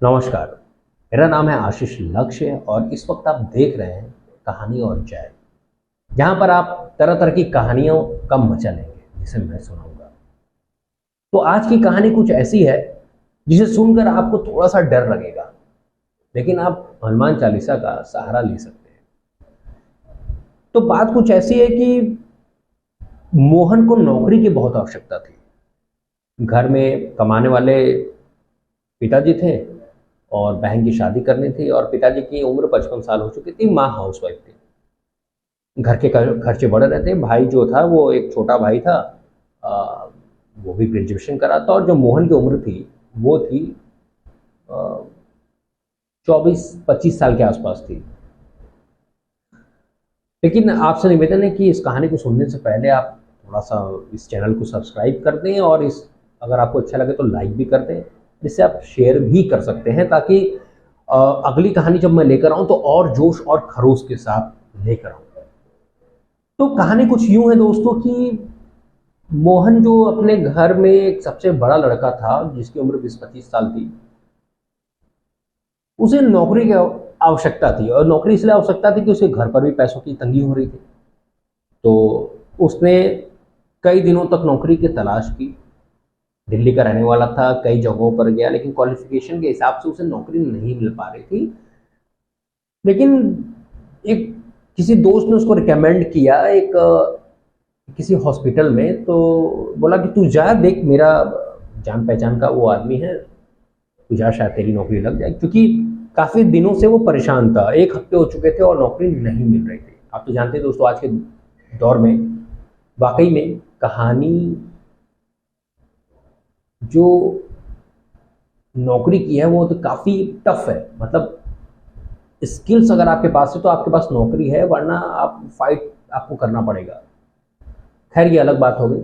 नमस्कार। मेरा नाम है आशीष लक्ष्य और इस वक्त आप देख रहे हैं कहानी और चाय, जहां पर आप तरह तरह की कहानियों का मजा लेंगे जिसे मैं सुनाऊंगा। तो आज की कहानी कुछ ऐसी है जिसे सुनकर आपको थोड़ा सा डर लगेगा, लेकिन आप हनुमान चालीसा का सहारा ले सकते हैं। तो बात कुछ ऐसी है कि मोहन को नौकरी की बहुत आवश्यकता थी। घर में कमाने वाले पिताजी थे और बहन की शादी करनी थी, और पिताजी की उम्र 55 साल हो चुकी थी। माँ हाउसवाइफ थी। घर के खर्चे बढ़ रहे थे। भाई जो था वो एक छोटा भाई था, अ, वो भी ग्रेजुएशन करा था, और जो मोहन की उम्र थी वो थी 24-25 साल के आसपास थी। लेकिन आपसे निवेदन है कि इस कहानी को सुनने से पहले आप थोड़ा सा इस चैनल को सब्सक्राइब कर दें, और इस अगर आपको अच्छा लगे तो लाइक भी कर दें, जिससे आप शेयर भी कर सकते हैं, ताकि अगली कहानी जब मैं लेकर आऊँ तो और जोश और खरोश के साथ लेकर आऊँ। तो कहानी कुछ यूं है दोस्तों कि मोहन जो अपने घर में एक सबसे बड़ा लड़का था, जिसकी उम्र 20-25 साल थी, उसे नौकरी की आवश्यकता थी। और नौकरी इसलिए आवश्यकता थी कि उसे घर पर भी पैसों की तंगी हो रही थी। तो उसने कई दिनों तक नौकरी की तलाश की। दिल्ली का रहने वाला था, कई जगहों पर गया, लेकिन क्वालिफिकेशन के हिसाब से उसे नौकरी नहीं मिल पा रही थी। लेकिन एक किसी दोस्त ने उसको रिकमेंड किया एक किसी हॉस्पिटल में। तो बोला कि तू जा देख, मेरा जान पहचान का वो आदमी है, तू जा, शायद तेरी नौकरी लग जाए। क्योंकि काफ़ी दिनों से वो परेशान था, 1 हफ्ते हो चुके थे और नौकरी नहीं मिल रही थी। आप तो जानते हैं दोस्तों, आज के दौर में वाकई में कहानी जो नौकरी की है वो तो काफ़ी टफ है। मतलब स्किल्स अगर आपके पास है तो आपके पास नौकरी है, वरना आप फाइट आपको करना पड़ेगा। खैर, ये अलग बात हो गई।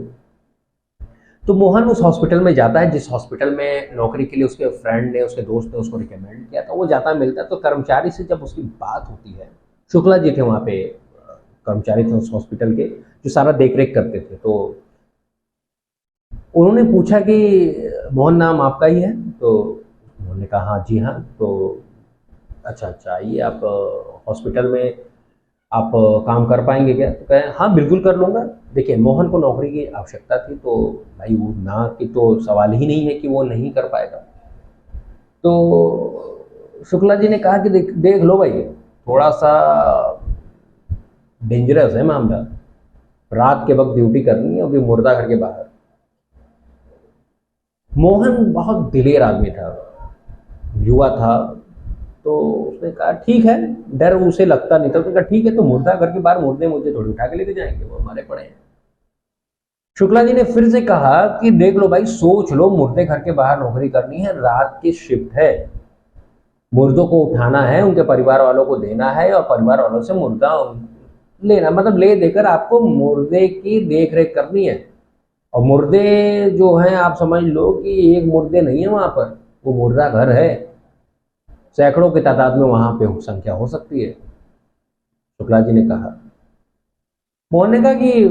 तो मोहन उस हॉस्पिटल में जाता है जिस हॉस्पिटल में नौकरी के लिए उसके फ्रेंड ने, उसके दोस्त ने उसको रिकमेंड किया था। वो जाता मिलता है, तो कर्मचारी से जब उसकी बात होती है, शुक्ला जी थे वहाँ पे, कर्मचारी थे उस हॉस्पिटल के, जो सारा देख रेख करते थे। तो उन्होंने पूछा कि मोहन नाम आपका ही है? तो उन्होंने कहा हाँ जी हाँ। तो अच्छा अच्छा, आइए आप हॉस्पिटल में आप काम कर पाएंगे क्या? तो कहें हाँ बिल्कुल कर लूँगा। देखिए, मोहन को नौकरी की आवश्यकता थी, तो भाई वो ना की तो सवाल ही नहीं है कि वो नहीं कर पाएगा। तो शुक्ला जी ने कहा कि देख देख लो भाई, थोड़ा सा डेंजरस है मामला। रात के वक्त ड्यूटी करनी है, वो भी मुर्दा घर के बाहर। मोहन बहुत दिलेर आदमी था, युवा था। तो उसने कहा ठीक है। डर उसे लगता नहीं था। उसने कहा ठीक है, तो मुर्दा घर के बाहर मुर्दे मुझे थोड़ी उठा के लेके जाएंगे, वो हमारे पड़े हैं। शुक्ला जी ने फिर से कहा कि देख लो भाई, सोच लो, मुर्दे घर के बाहर नौकरी करनी है, रात की शिफ्ट है, मुर्दों को उठाना है, उनके परिवार वालों को देना है, और परिवार वालों से मुर्दा लेना, मतलब ले देकर आपको मुर्दे की देख रेख करनी है। और मुर्दे जो हैं, आप समझ लो कि एक मुर्दे नहीं है वहां पर, वो मुर्दा घर है। सैकड़ों की तादाद में वहां पे संख्या हो सकती है। शुक्ला जी ने कहा। मोहन ने कहा कि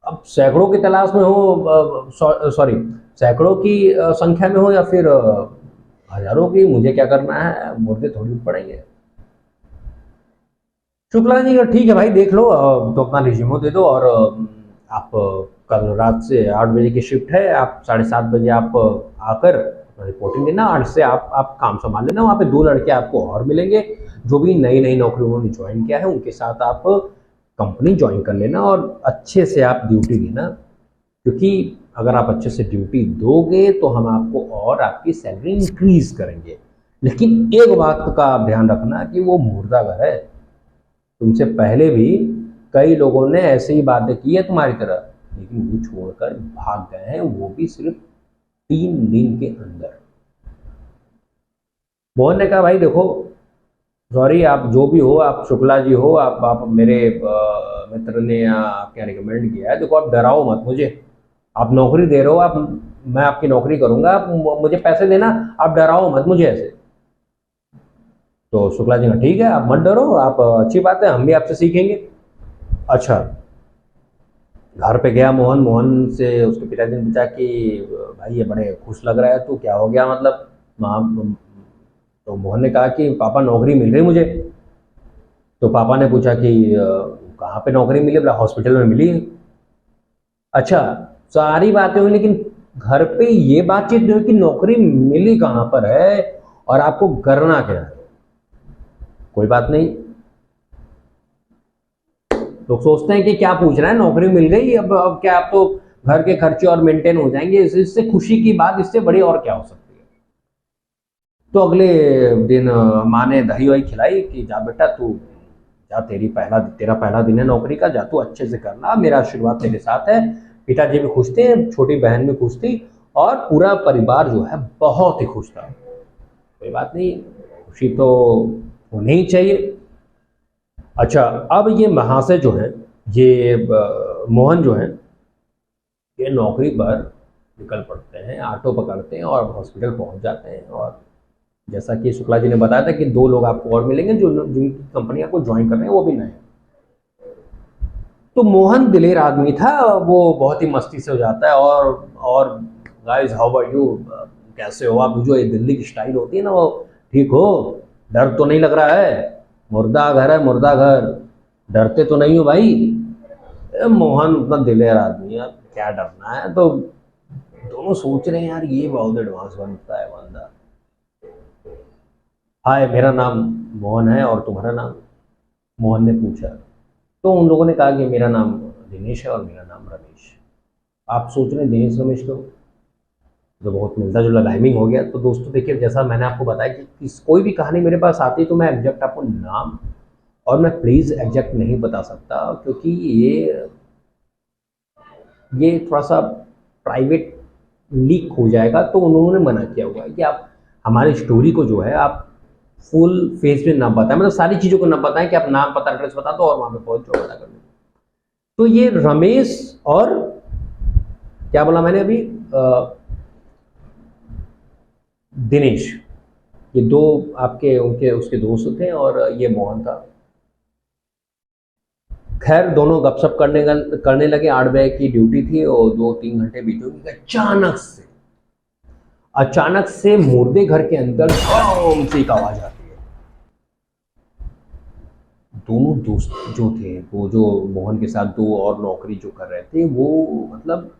अब सैकड़ों की तलाश में हो, सॉरी, सैकड़ों की संख्या में हो, या फिर हजारों की, मुझे क्या करना है, मुर्दे थोड़ी पड़ेंगे। शुक्ला जी का ठीक है भाई, देख लो, तो अपना रिज्यूमो दे दो, और आप कल रात से 8 बजे की शिफ्ट है, आप 7:30 बजे आप आकर रिपोर्टिंग देना। 8 से आप काम संभाल लेना। वहाँ पे 2 लड़के आपको और मिलेंगे, जो भी नई नई नौकरी उन्होंने ज्वाइन किया है, उनके साथ आप कंपनी ज्वाइन कर लेना, और अच्छे से आप ड्यूटी देना। क्योंकि अगर आप अच्छे से ड्यूटी दोगे तो हम आपको और आपकी सैलरी इंक्रीज करेंगे। लेकिन एक बात का आप ध्यान रखना कि वो मुर्दा घर है। तुमसे पहले भी कई लोगों ने ऐसे ही बातें की है तुम्हारी तरह, लेकिन वो छोड़कर भाग गए हैं, वो भी सिर्फ 3 दिन के अंदर। मोहन ने कहा भाई देखो, सॉरी, आप जो भी हो, आप शुक्ला जी हो, आप मेरे मित्र ने आपके यहाँ रिकमेंड किया है। देखो, आप डराओ मत मुझे, आप नौकरी दे रहे हो, आप, मैं आपकी नौकरी करूंगा, आप मुझे पैसे देना, आप डराओ मत मुझे ऐसे। तो शुक्ला जी ने ठीक है, आप मत डरो, आप, अच्छी बात है, हम भी आपसे सीखेंगे। अच्छा, घर पे गया मोहन। मोहन से उसके पिताजी ने पूछा कि भाई ये बड़े खुश लग रहा है, तो क्या हो गया, मतलब तो मोहन ने कहा कि पापा नौकरी मिल गई मुझे। तो पापा ने पूछा कि कहाँ पे नौकरी मिली? बोला हॉस्पिटल में मिली है। अच्छा, सारी बातें हुई, लेकिन घर पे ये बातचीत नहीं हुई कि नौकरी मिली कहाँ पर है और आपको करना क्या है। कोई बात नहीं, लोग सोचते हैं कि क्या पूछ रहा है, नौकरी मिल गई, अब क्या, आप तो घर के खर्चे और मेंटेन हो जाएंगे, इससे खुशी की बात इससे बड़ी और क्या हो सकती है। तो अगले दिन माँ ने दही वही खिलाई कि जा बेटा तू जा, तेरा पहला दिन है नौकरी का, जा तू अच्छे से करना, मेरा आशीर्वाद तेरे साथ है। पिताजी भी खुश थे, छोटी बहन भी खुश थी, और पूरा परिवार जो है बहुत ही खुश था। कोई बात नहीं, खुशी तो होनी ही चाहिए। अच्छा, अब ये महाशय जो है, ये मोहन जो है, ये नौकरी पर निकल पड़ते हैं, ऑटो पकड़ते हैं और हॉस्पिटल पहुंच जाते हैं। और जैसा कि शुक्ला जी ने बताया था कि 2 लोग आपको और मिलेंगे जो जिनकी कंपनी आपको ज्वाइन कर रहे हैं, वो भी नए। तो मोहन दिलेर आदमी था, वो बहुत ही मस्ती से हो जाता है, और गाइस हाउ आर यू, कैसे हो आप? जो ये दिल्ली की स्टाइल होती है ना, वो ठीक हो? डर तो नहीं लग रहा है? मुर्दा घर है, मुर्दा घर, डरते तो नहीं हो भाई? मोहन उतना दिलेर आदमी है, क्या डरना है। तो दोनों सोच रहे हैं यार ये बहुत एडवांस बनता है बंदा। हाय, मेरा नाम मोहन है और तुम्हारा नाम? मोहन ने पूछा। तो उन लोगों ने कहा कि मेरा नाम दिनेश है और मेरा नाम रमेश। आप सोच रहे हैं दिनेश रमेश को, तो बहुत मिलता जुला टाइमिंग हो गया। तो दोस्तों देखिए, जैसा मैंने आपको बताया कि कोई भी कहानी मेरे पास आती तो मैं एग्जैक्ट आपको नाम और मैं प्लीज़ एग्जैक्ट नहीं बता सकता, क्योंकि ये थोड़ा सा प्राइवेट लीक हो जाएगा। तो उन्होंने मना किया हुआ है कि आप हमारी स्टोरी को जो है आप फुल फेस में ना बताएं, मतलब सारी चीज़ों को ना बताएं कि आप नाम पता एड्रेस बता दो और वहाँ पे पहुँच जाओ पता कर लो। तो ये रमेश और क्या बोला मैंने अभी, दिनेश, ये 2 आपके उनके उसके दोस्त थे और ये मोहन था। खैर दोनों गपशप करने लगे। 8 बजे की ड्यूटी थी और 2-3 घंटे बीते होंगे। अचानक से मुर्दे घर के अंदर धड़ाम से एक आवाज आती है। दोनों दोस्त जो थे, वो जो मोहन के साथ 2 और नौकरी जो कर रहे थे, वो मतलब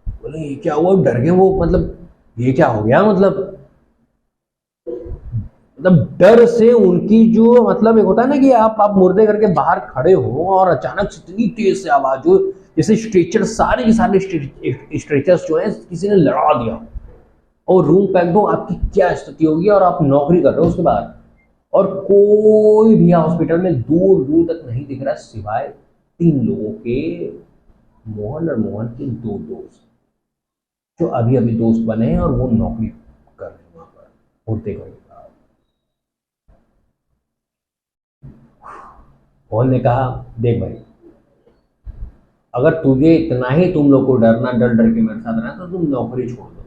बोले ये क्या हुआ, डर गए वो, मतलब ये क्या हो गया, मतलब डर से उनकी जो, मतलब एक होता है ना कि आप मुर्दे घर के बाहर खड़े हो और अचानक से इतनी तेज से आवाज हो, जैसे स्ट्रेचर, सारे के सारे स्ट्रेचर्स जो है किसी ने लड़ा दिया और रूम पैक दो, आपकी क्या स्थिति होगी। और आप नौकरी कर रहे हो उसके बाद, और कोई भी हॉस्पिटल में दूर दूर तक नहीं दिख रहा सिवाय 3 लोगों के, मोहन और मोहन के 2 दोस्त जो अभी अभी दोस्त बने हैं और वो नौकरी कर रहे हैं वहां पर मुर्दे घर। मोहन ने कहा देख भाई, अगर तुझे इतना ही तुम लोग को डरना, डर डर के मेरे साथ रहना, तो तुम नौकरी छोड़ दो,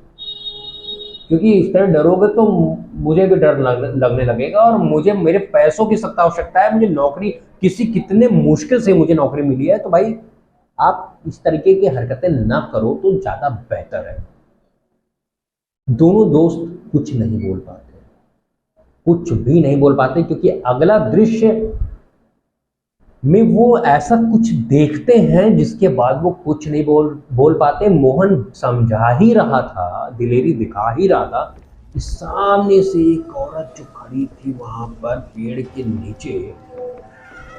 क्योंकि इस तरह डरोगे तो मुझे भी डर लगने लगेगा और मुझे मेरे पैसों की सख्त आवश्यकता है। मुझे नौकरी, कितने मुश्किल से मुझे नौकरी मिली है, तो भाई आप इस तरीके की हरकतें ना करो तो ज्यादा बेहतर है। दोनों दोस्त कुछ नहीं बोल पाते, कुछ भी नहीं बोल पाते, क्योंकि अगला दृश्य में वो ऐसा कुछ देखते हैं जिसके बाद वो कुछ नहीं बोल पाते। मोहन समझा ही रहा था, दिलेरी दिखा ही रहा था कि सामने से एक औरत जो खड़ी थी वहां पर पेड़ के नीचे,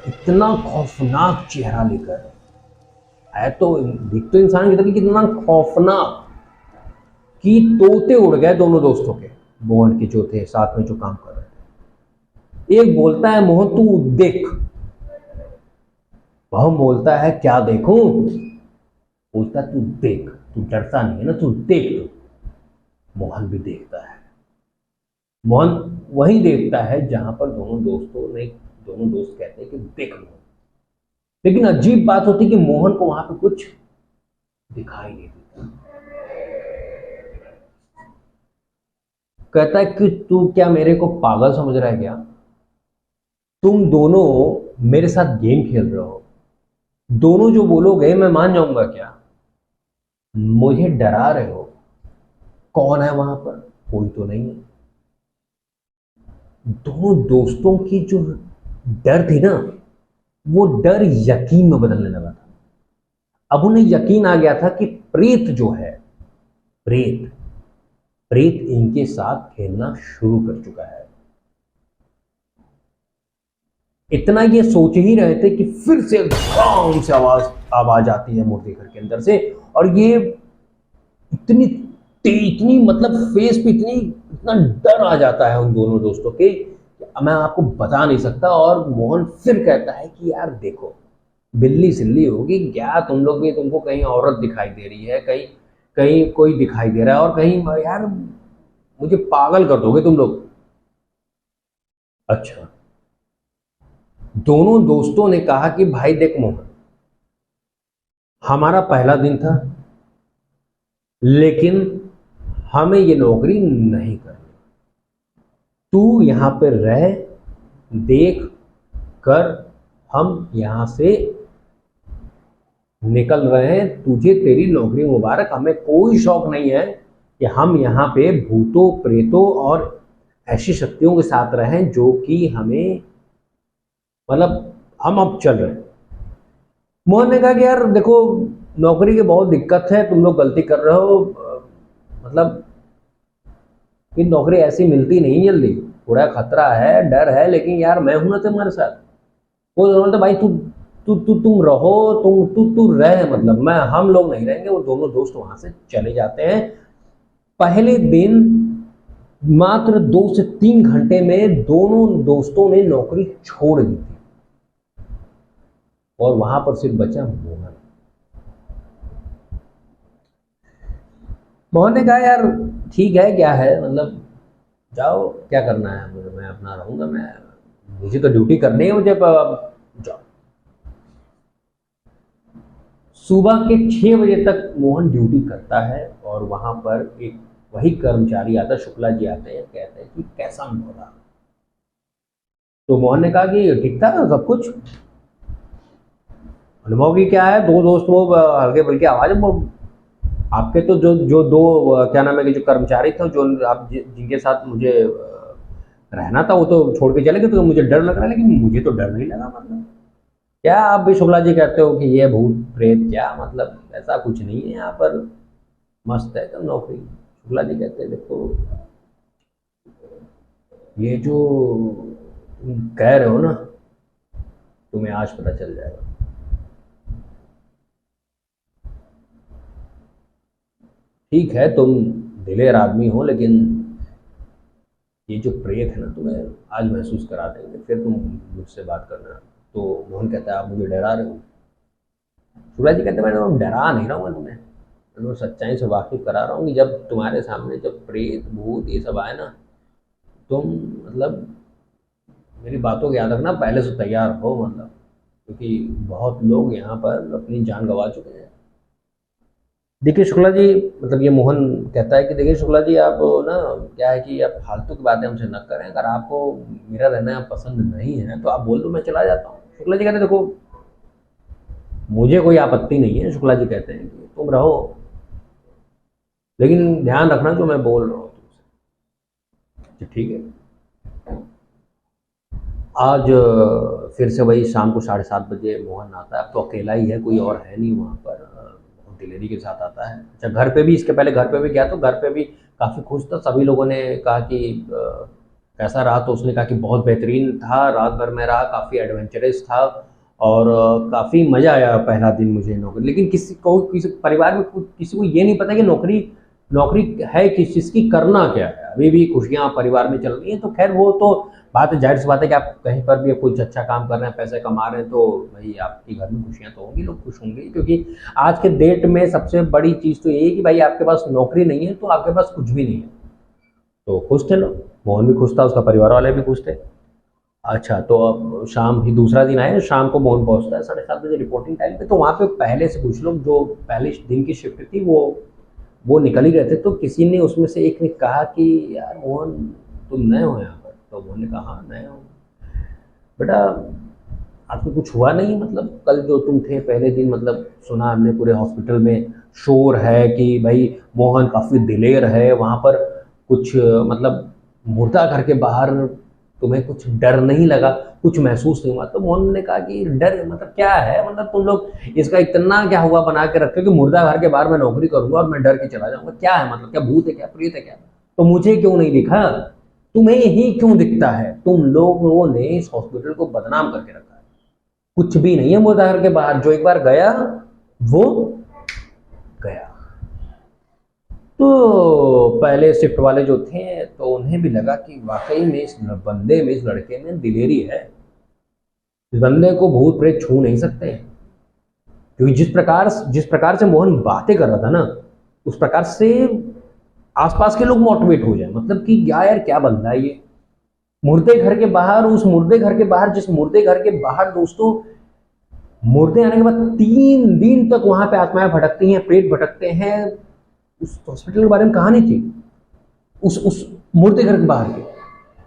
इतना खौफनाक चेहरा लेकर है, तो दिख तो इंसान की तरह, कितना खौफनाक कि तोते उड़ गए दोनों दोस्तों के, मोहन के जो थे साथ में जो काम कर रहे थे। एक बोलता है मोहन तू देख, वह बोलता है क्या देखूं? बोलता तू देख, तू डरता नहीं है ना, तू देख। तो मोहन भी देखता है, मोहन वही देखता है जहां पर दोनों दोस्त कहते हैं कि देख लो। लेकिन अजीब बात होती कि मोहन को वहां पर कुछ दिखाई नहीं देता। कहता है कि तू क्या मेरे को पागल समझ रहा है क्या? तुम दोनों मेरे साथ गेम खेल रहे हो, दोनों जो बोलोगे मैं मान जाऊंगा क्या? मुझे डरा रहे हो। कौन है वहां पर? कोई तो नहीं है। दोनों दोस्तों की जो डर थी ना, वो डर यकीन में बदलने लगा था। अब उन्हें यकीन आ गया था कि प्रेत जो है, प्रेत प्रेत इनके साथ खेलना शुरू कर चुका है। इतना ये सोच ही रहे थे कि फिर से धड़ाम से आवाज आवाज आती है मूर्ति घर के अंदर से, और ये इतनी इतनी मतलब फेस पे इतना डर आ जाता है उन दोनों दोस्तों के, मैं आपको बता नहीं सकता। और मोहन फिर कहता है कि यार देखो, बिल्ली सिल्ली होगी क्या, तुम लोग भी, तुमको कहीं औरत दिखाई दे रही है, कहीं कहीं कोई दिखाई दे रहा है, और कहीं यार मुझे पागल कर दोगे तुम लोग। अच्छा, दोनों दोस्तों ने कहा कि भाई देख मोहन, हमारा पहला दिन था, लेकिन हमें ये नौकरी नहीं करनी। तू यहां पर रह, देख कर हम यहां से निकल रहे हैं, तुझे तेरी नौकरी मुबारक। हमें कोई शौक नहीं है कि हम यहाँ पे भूतों प्रेतों और ऐसी शक्तियों के साथ रहें जो कि हमें, मतलब हम अब चल रहे हैं। मोहन ने कहा कि यार देखो, नौकरी की बहुत दिक्कत है, तुम लोग गलती कर रहे हो, मतलब कि नौकरी ऐसी मिलती नहीं जल्दी, थोड़ा खतरा है, डर है, लेकिन यार मैं हूं ना तुम्हारे साथ। वो बोलते भाई तू तू तू तुम रहो, तुम तू तू रह, मतलब मैं, हम लोग नहीं रहेंगे। वो दोनों दोस्त वहां से चले जाते हैं। पहले दिन मात्र 2 से 3 घंटे में दोनों दोस्तों ने नौकरी छोड़ दी थी, और वहां पर सिर्फ बचा मोहन। मोहन ने कहा यार ठीक है, क्या है, मतलब जाओ, क्या करना है मुझे, मैं अपना रहूंगा, मैं, मुझे तो ड्यूटी करनी है, मुझे जाओ। सुबह के 6 बजे तक मोहन ड्यूटी करता है, और वहां पर एक वही कर्मचारी आता, शुक्ला जी आते हैं, कहते हैं कि कैसा अनुभव रहा। तो मोहन ने कहा कि ठीक था सब कुछ। अनुभव की क्या है, दो दोस्त वो हल्के बल्कि आवाज, वो आपके तो जो जो दो क्या नाम है कि जो कर्मचारी थे, जो आप जिनके साथ मुझे रहना था, वो तो छोड़ के चले गए, तो मुझे डर लग रहा है, लेकिन मुझे तो डर नहीं लगा। मतलब क्या आप भी शुक्ला जी कहते हो कि ये भूत प्रेत, क्या मतलब, ऐसा कुछ नहीं है यहाँ पर, मस्त है तो नौकरी। शुक्ला जी कहते हैं देखो, ये जो तुम कह रहे हो ना, तुम्हें आज पता चल जाएगा। ठीक है तुम दिलेर आदमी हो, लेकिन ये जो प्रेत है ना, तुम्हें आज महसूस करा देंगे, फिर तुम मुझसे बात करना। तो मोहन कहता है आप मुझे डरा रहे हो। शुक्ला जी कहते हैं मैं डरा नहीं रहा हूँ, मैं तुम्हें, मैं तो सच्चाई से वाकिफ करा रहा हूँ कि जब तुम्हारे सामने जब प्रेत भूत ये सब आए ना, तुम मतलब मेरी बातों को याद रखना, पहले से तैयार हो, मतलब क्योंकि बहुत लोग यहाँ पर अपनी जान गंवा चुके हैं। देखिए शुक्ला जी, मतलब ये मोहन कहता है कि देखिए शुक्ला जी, आप ना, क्या है कि आप फालतू की बातें हमसे न करें, अगर आपको मेरा रहना पसंद नहीं है तो आप बोल दो, मैं चला जाता हूँ। शुक्ला जी कहते हैं देखो, मुझे कोई आपत्ति नहीं है। शुक्ला जी कहते हैं कि तुम रहो, लेकिन ध्यान रखना जो मैं बोल रहा हूँ तुमसे। ठीक है। आज फिर से वही शाम को 7:30 बजे मोहन आता है। अब तो अकेला ही है, कोई और है नहीं वहाँ पर, बहुत दिलेरी के साथ आता है। अच्छा, घर पे भी, इसके पहले घर पे भी गया तो घर पे भी काफ़ी खुश था। सभी लोगों ने कहा कि कैसा रहा, तो उसने कहा कि बहुत बेहतरीन था, रात भर में रहा, काफ़ी एडवेंचरस था, और काफ़ी मज़ा आया पहला दिन मुझे नौकरी। लेकिन किसी परिवार में किसी को ये नहीं पता कि नौकरी नौकरी है किस चीज़ की, करना क्या है। अभी भी खुशियाँ परिवार में चल रही हैं, तो खैर वो तो बात है, जाहिर सी बात है कि आप कहीं पर भी कुछ अच्छा काम कर रहे हैं, पैसे कमा रहे हैं, तो भाई आपके घर में खुशियाँ तो होंगी, लोग खुश होंगे। क्योंकि आज के डेट में सबसे बड़ी चीज़ तो यही है कि भाई आपके पास नौकरी नहीं है तो आपके पास कुछ भी नहीं है। तो खुश थे लोग, मोहन भी खुश था, उसका परिवार वाले भी खुश थे। अच्छा, तो अब शाम भी दूसरा दिन आया, शाम को मोहन पहुंचता है 7:30 बजे रिपोर्टिंग टाइम पे। तो वहाँ पे पहले से कुछ लोग जो पहले दिन की शिफ्ट थी, वो निकल ही रहे थे। तो किसी ने उसमें से एक ने कहा कि यार मोहन, तुम नए हो यहाँ पर? तो मोहन ने कहा हाँ नए हो। बेटा आपको कुछ हुआ नहीं, मतलब कल जो तुम थे पहले दिन, मतलब सुना हमने पूरे हॉस्पिटल में शोर है कि भाई मोहन काफ़ी दिलेर है, वहाँ पर कुछ मतलब मुर्दा घर के बाहर तुम्हें कुछ डर नहीं लगा, कुछ महसूस नहीं हुआ? तो मोहन ने कहा कि डर मतलब क्या है, मतलब तुम लोग इसका इतना क्या हुआ बना के रखे कि मुर्दा घर के बाहर मैं नौकरी करूंगा और मैं डर के चला जाऊंगा? क्या है मतलब, क्या भूत है, क्या प्रेत है, क्या? तो मुझे क्यों नहीं दिखा, तुम्हें ही क्यों दिखता है? तुम लोगों ने इस हॉस्पिटल को बदनाम करके रखा है। कुछ भी नहीं है मुर्दा घर के बाहर, जो एक बार गया वो गया। तो पहले शिफ्ट वाले जो थे तो उन्हें भी लगा कि वाकई में इस बंदे में, इस लड़के में दिलेरी है, इस बंदे को भूत प्रेत छू नहीं सकते। क्योंकि जिस प्रकार से मोहन बातें कर रहा था ना, उस प्रकार से आसपास के लोग मोटिवेट हो जाए, मतलब कि यार क्या बंदा है ये। मुर्दे घर के बाहर, उस मुर्दे घर के बाहर, जिस मुर्दे घर के बाहर दोस्तों, मुर्दे आने के बाद 3 दिन तक वहां पे आत्माएं भटकती हैं, प्रेत भटकते हैं। उस हॉस्पिटल के बारे में कहानी थी, उस मुर्दे घर के बाहर के।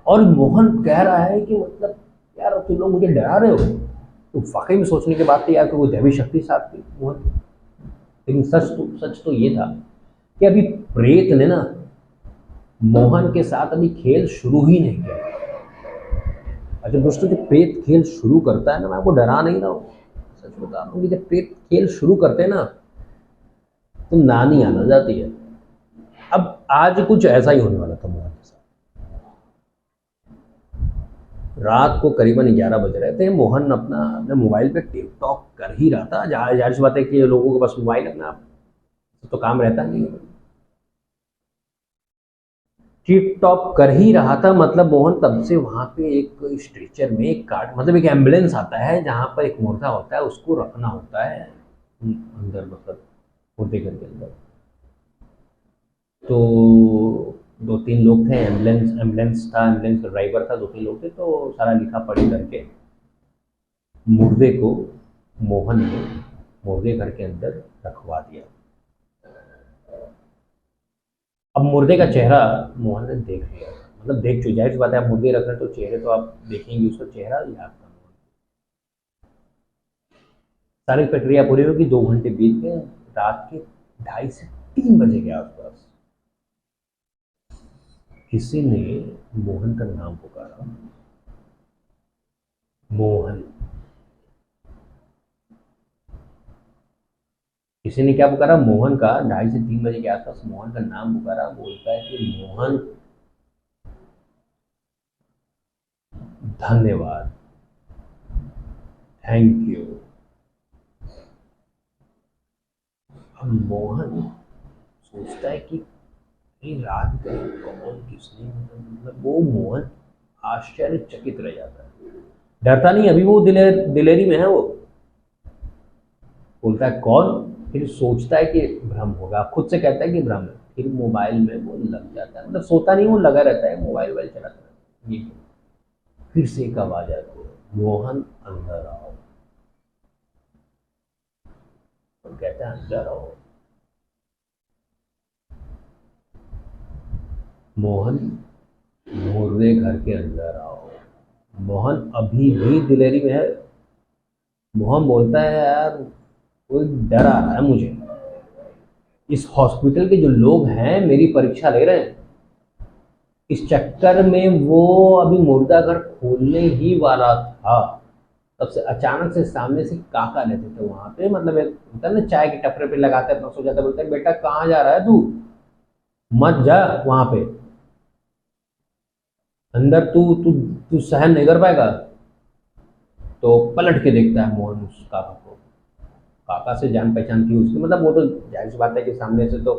और मोहन कह रहा है कि मतलब यार तुम लोग मुझे डरा रहे हो। तो वाकई में सोचने की बात थी यार कि वो दैवी शक्ति साथ थी मोहन की। लेकिन सच तो ये था कि अभी प्रेत ने ना मोहन के साथ अभी खेल शुरू ही नहीं किया। अच्छा दोस्तों, जब प्रेत खेल शुरू करता है ना, मैं आपको डरा नहीं रहा हूँ, सच बता रहा हूँ कि जब प्रेत खेल शुरू करते हैं ना तो नानी आना जाती है। अब आज कुछ ऐसा ही होने वाला था मोहन के साथ। रात को करीबन 11 बज रहे थे। मोहन अपने मोबाइल पे टिकटॉक कर ही रहा था। जाहिर सी बात है कि लोगों के पास मोबाइल अपना तो काम रहता नहीं। टिकटॉक कर ही रहा था, मतलब मोहन तब से वहां पे एक स्ट्रेचर में एक कार्ड, मतलब एक एम्बुलेंस आता है जहां पर एक मुर्दा होता है, उसको रखना होता है अंदर, मतलब मुर्दे घर के अंदर। तो 2-3 लोग थे, एम्बुलेंस था, एम्बुलेंस का ड्राइवर था, 2-3 लोग थे। तो सारा लिखा पढ़ी करके मुर्दे को मोहन ने मुर्दे घर के अंदर रखवा दिया। अब मुर्दे का चेहरा मोहन ने देख लिया, मतलब देख चुके, जाहिर सी बात है आप मुर्दे रख रहे हैं तो चेहरे तो आप देखेंगे, उसका चेहरा याद था। सारी प्रक्रिया पूरी होगी, 2 घंटे बीत गए। रात के 2:30 से 3 बजे के आसपास किसी ने मोहन का नाम पुकारा, मोहन। किसी ने क्या पुकारा, मोहन का। 2:30 से 3 बजे के आसपास मोहन का नाम पुकारा। बोलता है कि मोहन धन्यवाद, थैंक यू। अब मोहन सोचता है कि ये रात गई कौन, किसने, मतलब वो मोहन आश्चर्यचकित रह जाता है। डरता नहीं, अभी वो दिलेरी में है वो। बोलता है कौन, फिर सोचता है कि भ्रम होगा, खुद से कहता है कि भ्रम है। फिर मोबाइल में वो लग जाता है, मतलब सोता नहीं, वो लगा रहता है, मोबाइल वोबाइल चलाता रहता है। ये फिर से एक आवाज आती है, मोहन अंदर आओ। और कहता है अंदर आओ। मोहन मुर्दे घर के अंदर आओ। मोहन अभी भी दिलेरी में है। मोहन बोलता है यार कोई डर आ रहा है मुझे। इस हॉस्पिटल के जो लोग हैं मेरी परीक्षा ले रहे हैं। इस चक्कर में वो अभी मुर्दा घर खोलने ही वाला था, तब से अचानक से सामने से काका रहते थे वहां पे, मतलब एक होता है ना चाय के टपरे पे लगाते हैं, अपना सो जाता है, बोलते हैं बेटा कहाँ जा रहा है तू, मत जा वहां पे अंदर, तू तू तू सहन नहीं कर पाएगा। तो पलट के देखता है मोहन उस काका को। काका से जान पहचान थी उसकी, मतलब वो तो जाहिर सी बात है कि सामने से तो,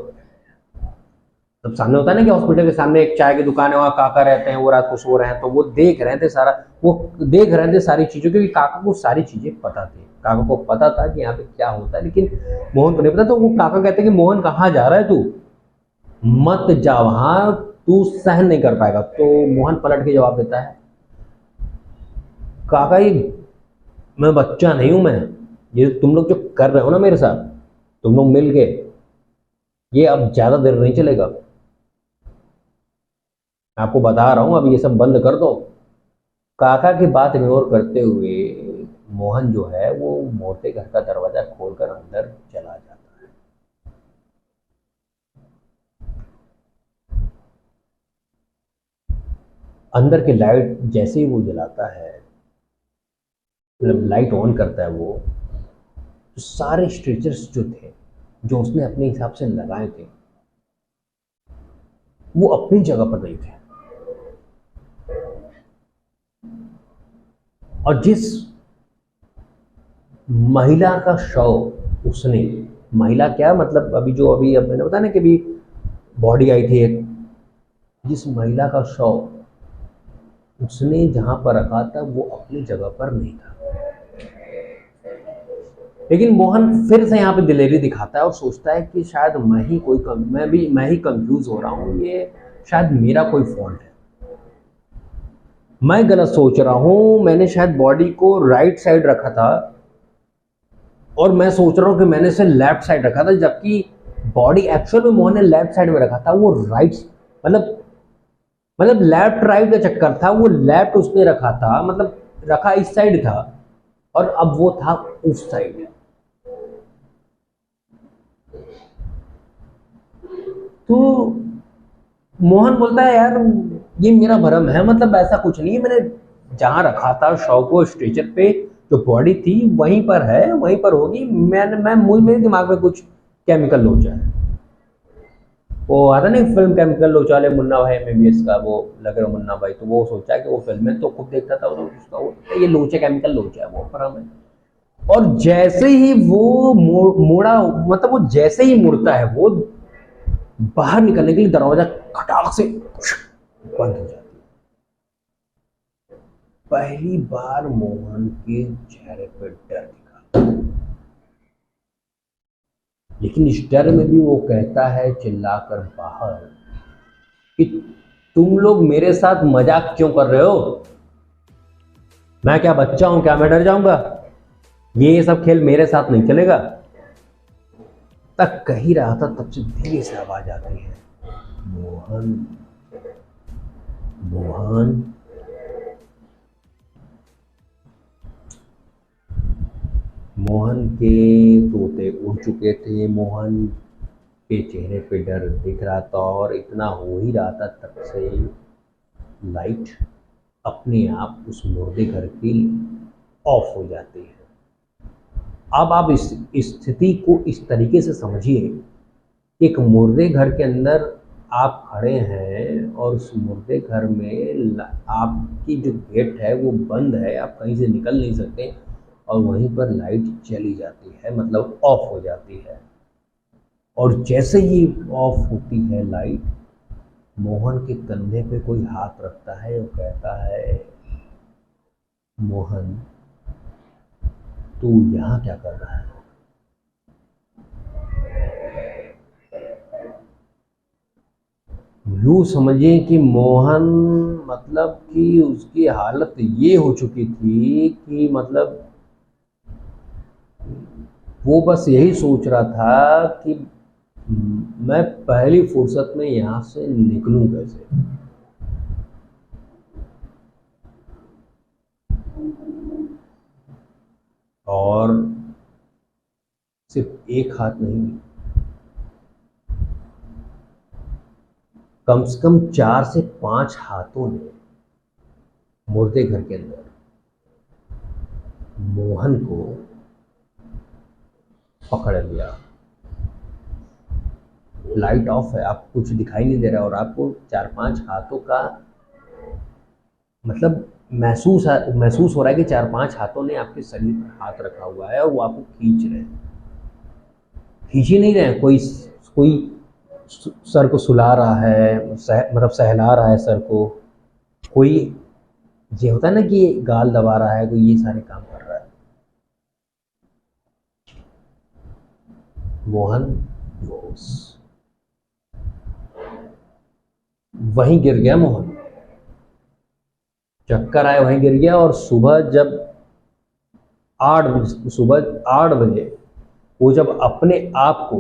तब सामने होता है ना कि हॉस्पिटल के सामने एक चाय की दुकान है, वहाँ काका रहते हैं, वो रात को सो रहे हैं, तो वो देख रहे थे सारा, वो देख रहे थे सारी चीज़ों, क्योंकि काका को सारी चीज़ें पता थी। काका को पता था कि यहाँ पे क्या होता है, लेकिन मोहन को नहीं पता। तो वो काका कहते हैं कि मोहन कहाँ जा रहा है तू, मत जा वहाँ, तू सहन नहीं कर पाएगा। तो मोहन पलट के जवाब देता है, काका ये मैं बच्चा नहीं हूं, मैं ये तुम लोग जो कर रहे हो ना मेरे साथ, तुम लोग मिल के, ये अब ज्यादा देर नहीं चलेगा। मैं आपको बता रहा हूं, अब ये सब बंद कर दो। काका की बात इग्नोर करते हुए मोहन जो है वो मोटे घर का दरवाजा खोलकर अंदर चला जाता है। अंदर की लाइट जैसे ही वो जलाता है, मतलब लाइट ऑन करता है वो, तो सारे स्ट्रेचर्स जो थे, जो उसने अपने हिसाब से लगाए थे, वो अपनी जगह पर नहीं थे। और जिस महिला का शव उसने, महिला क्या मतलब, अभी अब मैंने बताया ना कि अभी बॉडी आई थी एक, जिस महिला का शव उसने जहां पर रखा था वो अपनी जगह पर नहीं था। लेकिन मोहन फिर से यहाँ पे दिलेरी दिखाता है और सोचता है कि शायद मैं ही कंफ्यूज हो रहा हूँ, ये शायद मेरा कोई फॉल्ट है, मैं गलत सोच रहा हूँ, मैंने शायद बॉडी को राइट साइड रखा था और मैं सोच रहा हूँ कि मैंने इसे लेफ्ट साइड रखा था, जबकि बॉडी एक्चुअल में मोहन ने लेफ्ट साइड में रखा था, वो राइट, मतलब लेफ्ट राइट का चक्कर था, वो लेफ्ट उसने रखा था, मतलब रखा इस साइड था और अब वो था उस साइड। तो मोहन बोलता है यार ये मेरा भरम है, मतलब ऐसा कुछ नहीं है, मैंने जहां रखा था शव को स्ट्रेचर पे, जो बॉडी थी वहीं पर है, वहीं पर होगी, मेरे दिमाग में कुछ केमिकल लोचा है। वो आता नहीं फिल्म केमिकल लोचा वाले, मुन्ना भाई एमबीबीएस का, वो लग रहा मुन्ना भाई, तो वो सोचा है कि वो फिल्म में तो खुद देखता था, तो उसका वो ये लोचा केमिकल लोचा है, वो भरम है। और जैसे ही वो मुड़ा, मतलब वो जैसे ही मुड़ता है, वो बाहर निकलने के लिए दरवाजा खटाक से बंद हो जाता है। पहली बार मोहन के चेहरे पर डर दिखा, लेकिन इस डर में भी वो कहता है चिल्लाकर बाहर कि तुम लोग मेरे साथ मजाक क्यों कर रहे हो, मैं क्या बच्चा हूं क्या, मैं डर जाऊंगा, ये सब खेल मेरे साथ नहीं चलेगा। तक कह ही रहा था, तब से धीरे से आवाज आती है, मोहन, मोहन। मोहन के तोते उड़ चुके थे, मोहन के चेहरे पे डर दिख रहा था और इतना हो ही रहा था, तब से लाइट अपने आप उस मुर्दे घर की ऑफ हो जाती है। अब आप इस स्थिति को इस तरीके से समझिए, एक मुर्दे घर के अंदर आप खड़े हैं और उस मुर्दे घर में आपकी जो गेट है वो बंद है, आप कहीं से निकल नहीं सकते, और वहीं पर लाइट चली जाती है, मतलब ऑफ हो जाती है। और जैसे ही ऑफ होती है लाइट, मोहन के कंधे पे कोई हाथ रखता है और कहता है, मोहन तू यहाँ क्या कर रहा है। यूँ समझिए कि मोहन, मतलब कि उसकी हालत ये हो चुकी थी कि मतलब वो बस यही सोच रहा था कि मैं पहली फुर्सत में यहाँ से निकलूं कैसे। और सिर्फ एक हाथ नहीं, कम से कम 4 से 5 हाथों ने मुर्दे घर के अंदर मोहन को पकड़ लिया। लाइट ऑफ है, आपको कुछ दिखाई नहीं दे रहा और आपको 4-5 हाथों का मतलब महसूस हो रहा है कि 4-5 हाथों ने आपके शरीर पर हाथ रखा हुआ है और वो आपको खींच रहे हैं। खींच ही नहीं रहे हैं, कोई सर को सुला रहा है, मतलब सहला रहा है सर को, कोई ये होता है ना कि गाल दबा रहा है, कोई ये सारे काम कर रहा है। मोहन बेहोश, वहीं गिर गया मोहन, चक्कर आए वहीं गिर गया। और सुबह 8 बजे वो जब अपने आप को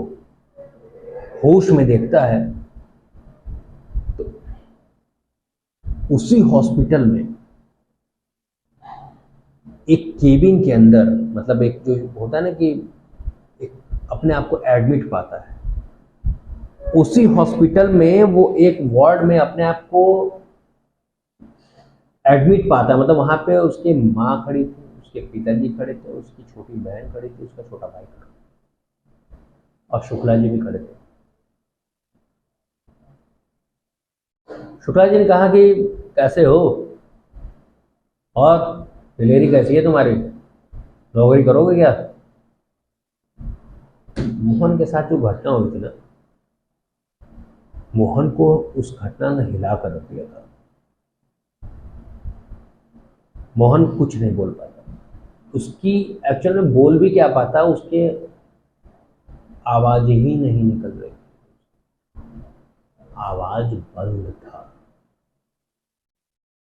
होश में देखता है, तो उसी हॉस्पिटल में एक केबिन के अंदर, मतलब एक जो होता है ना कि एक अपने आप को एडमिट पाता है, उसी हॉस्पिटल में वो एक वार्ड में अपने आप को एडमिट पाता है, मतलब वहाँ पे उसकी माँ खड़ी थी, उसके पिताजी खड़े थे, उसकी छोटी बहन खड़ी थी, उसका छोटा भाई खड़ा और शुक्ला जी भी खड़े थे। शुक्ला जी ने कहा कि कैसे हो और दिलेरी कैसी है तुम्हारी, नौकरी करोगे क्या? मोहन के साथ जो घटना हुई थी ना, मोहन को उस घटना ने हिला कर रख दिया था। मोहन कुछ नहीं बोल पाता, उसकी एक्चुअल में बोल भी क्या पाता, उसके आवाज ही नहीं निकल रही, आवाज बंद था।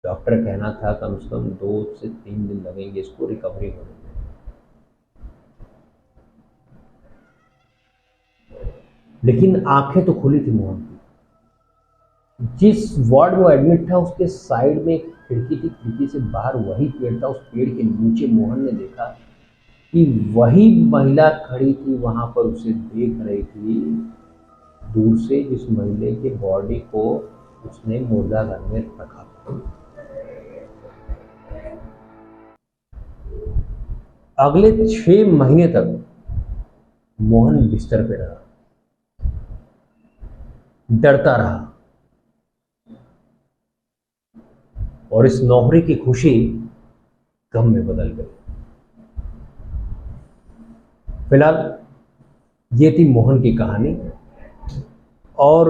डॉक्टर कहना था कम से कम 2 से 3 दिन लगेंगे इसको रिकवरी होने में। लेकिन आंखें तो खुली थी मोहन की। जिस वार्ड में वो एडमिट था उसके साइड में एक खिड़की थी, खिड़की से बाहर वही पेड़ था, उस पेड़ के नीचे मोहन ने देखा कि वही महिला खड़ी थी वहां पर, उसे देख रही थी दूर से, जिस महिला के बॉडी को उसने मुर्दा घर में रखा था। अगले 6 महीने तक मोहन बिस्तर पे रहा, डरता रहा, और इस नौकरी की खुशी गम में बदल गई। फिलहाल ये थी मोहन की कहानी, और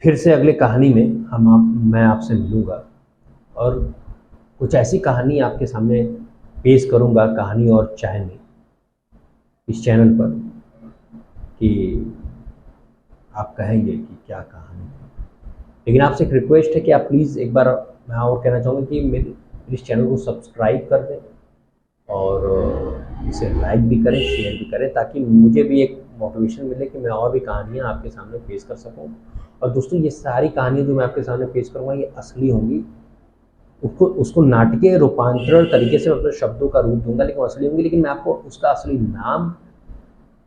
फिर से अगले कहानी में मैं आपसे मिलूंगा और कुछ ऐसी कहानी आपके सामने पेश करूंगा, कहानी और चाय में, इस चैनल पर, कि आप कहेंगे कि क्या कहानी थी। लेकिन आपसे एक रिक्वेस्ट है कि आप प्लीज़ एक बार, मैं और कहना चाहूँगा कि मेरे इस चैनल को सब्सक्राइब कर दें और इसे लाइक भी करें, शेयर भी करें, ताकि मुझे भी एक मोटिवेशन मिले कि मैं और भी कहानियाँ आपके सामने पेश कर सकूँ। और दोस्तों, ये सारी कहानियाँ जो मैं आपके सामने पेश करूँगा ये असली होंगी, उसको नाटकीय रूपांतरण तरीके से अपने शब्दों का रूप दूंगा, लेकिन असली होंगी। लेकिन मैं आपको उसका असली नाम,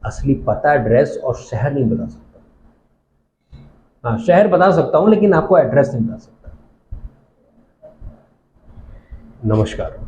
असली पता, एड्रेस और शहर नहीं बता सकता। हाँ, शहर बता सकता हूँ लेकिन आपको एड्रेस नहीं बता सकता। नमस्कार।